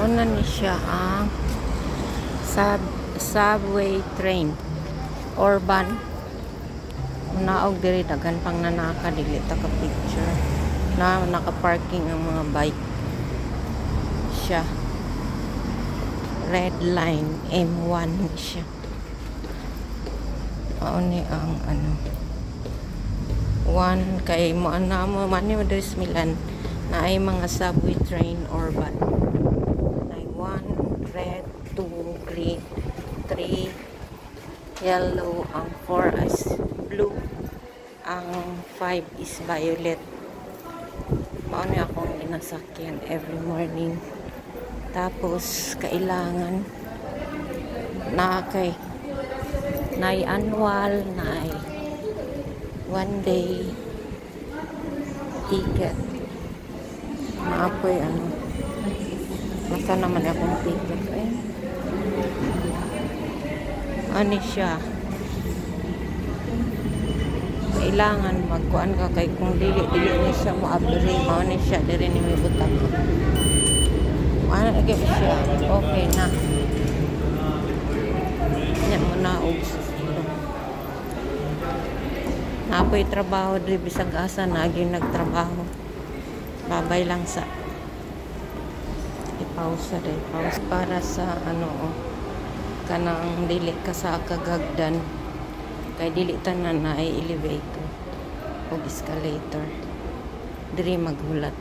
Mauna ni siya ang subway train urban. Naog diri daghan pang nanaka dili ta ka picture na naka-parking ang mga bike siya. Red line M1 siya. Mauni ang ano 1 kay mo ana mo man ni Madrid Milan na ay mga subway train urban. Ay 1 red, 2 green, 3 yellow, ang 4 is blue, ang 5 is violet. Mauni akong ginasakyan every morning. Tapos kailangan na kay nay annual, nay 1 day ticket. Maapoy ano. Masa naman akong ticket. Ay. Ano siya? Kailangan magkuan ka kay kung dili ni siya mo abri, mao ni siya diri ni may butang. Ano lagi siya? Okay na. Nya mo na og napoy trabaho diri bisag asa naging nagtrabaho. Babay lang sa ipausa dai pause para sa ano kanang dili ka sa kagagdan kay dili tanan na ay elevator o escalator diri maghulat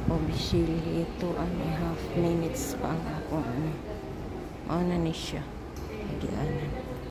o bisili ito ang half minutes pa ang ako ano na ni siya agianan.